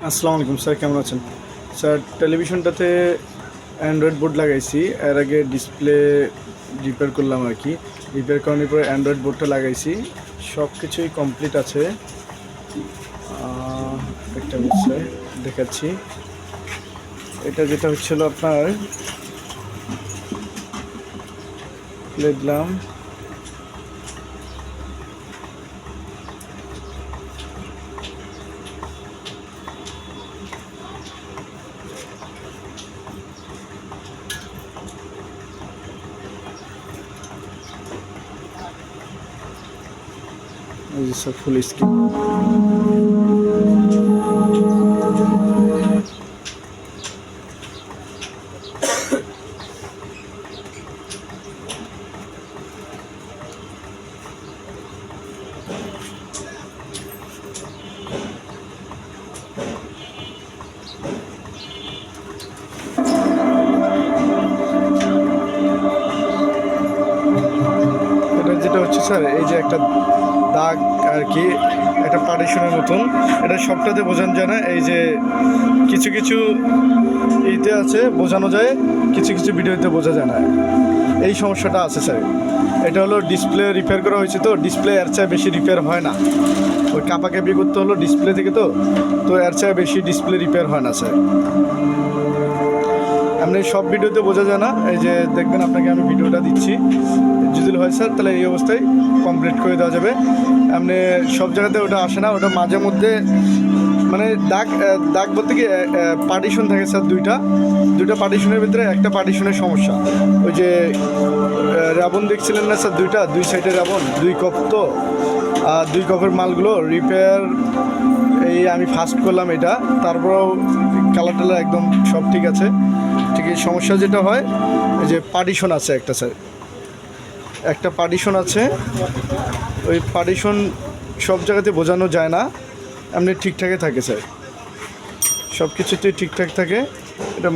আসসালামু আলাইকুম স্যার, কেমন আছেন? স্যার, টেলিভিশনটাতে অ্যান্ড্রয়েড বোর্ড লাগাইছি। এর আগে ডিসপ্লে রিপেয়ার করলাম আর কি। রিপেয়ার করানোর পরে অ্যান্ড্রয়েড বোর্ডটা লাগাইছি, সব কিছুই কমপ্লিট আছে। একটা বিষয় দেখাচ্ছি। এটা যেটা হচ্ছিল আপনার দেখলাম এই যে স্যার ফুল স্ক্রিন। এটা যেটা হচ্ছে স্যার, এই যে একটা দাগ আর কি, একটা পার্টিশনের মতন। এটা সবটাতে বোঝানো যায় না। এই যে কিছু কিছু ইতে আছে বোঝানো যায়, কিছু কিছু ভিডিওতে বোঝা যায় না। এই সমস্যাটা আছে স্যার। এটা হলো ডিসপ্লে রিপেয়ার করা হয়েছে, তো ডিসপ্লে এর চেয়ে বেশি রিপেয়ার হয় না। ওই কাপাকাপি করতে হলো ডিসপ্লে থেকে, তো এর চেয়ে বেশি ডিসপ্লে রিপেয়ার হয় না স্যার। আপনি সব ভিডিওতে বোঝা যায় না। এই যে দেখবেন, আপনাকে আমি ভিডিওটা দিচ্ছি, যদি হয় স্যার তাহলে এই অবস্থায় কমপ্লিট করে দেওয়া যাবে। আপনি সব জায়গাতে ওটা আসে না, ওটা মাঝে মধ্যে মানে দাগ বলতে কি পার্টিশন থাকে স্যার, দুইটা পার্টিশনের ভিতরে একটা পার্টিশনের সমস্যা। ওই যে রাবণ দেখছিলেন না স্যার, দুই সাইডে রাবণ, দুই কপ, তো আর দুই কপের মালগুলো রিপেয়ার এই আমি ফার্স্ট করলাম এটা, তারপরেও কালার টালার একদম সব ঠিক আছে। ঠিক এই সমস্যা যেটা হয়, এই যে পার্টিশন আছে একটা স্যার, একটা পার্টিশন আছে। ওই পার্টিশন সব জায়গাতে বোঝানো যায় না, এমনি ঠিকঠাকই থাকে স্যার, সব কিছুতেই ঠিকঠাক থাকে। এটা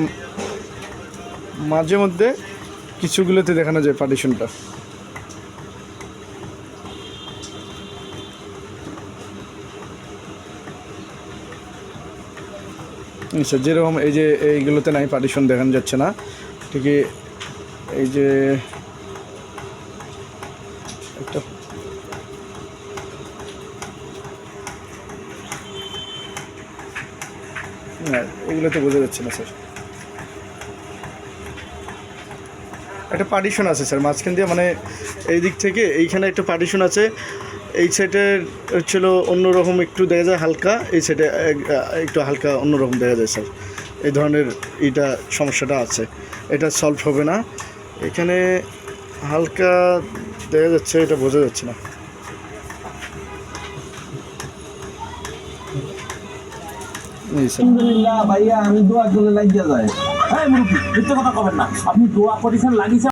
মাঝে মধ্যে কিছুগুলোতে দেখানো যায় পার্টিশনটা। স্যার যেরকম এই যে এইগুলোতে নাই, পার্টিশন দেখানো যাচ্ছে না ঠিকই। এই যে একটা এগুলোতে বোঝা যাচ্ছে না স্যার। একটা পার্টিশন আছে স্যার মাঝখান দিয়ে, মানে এই দিক থেকে এইখানে একটা পার্টিশন আছে। এই সাইডের হচ্ছিল অন্যরকম একটু দেখা যায় হালকা, এই সাইডে একটু হালকা অন্যরকম দেখা যায় স্যার। এই ধরনের এইটা সমস্যাটা আছে, এটা সলভ হবে না। এখানে হালকা দেখা যাচ্ছে, এটা বোঝা যাচ্ছে না। আলহামদুলিল্লাহ ভাইয়া, আমি দোয়া করে লাগিয়ে যায়। হ্যাঁ মুরব্বী, মিথ্যে কথা কবেন না। আপনি দোয়া করেছেন লাগিয়েছেন।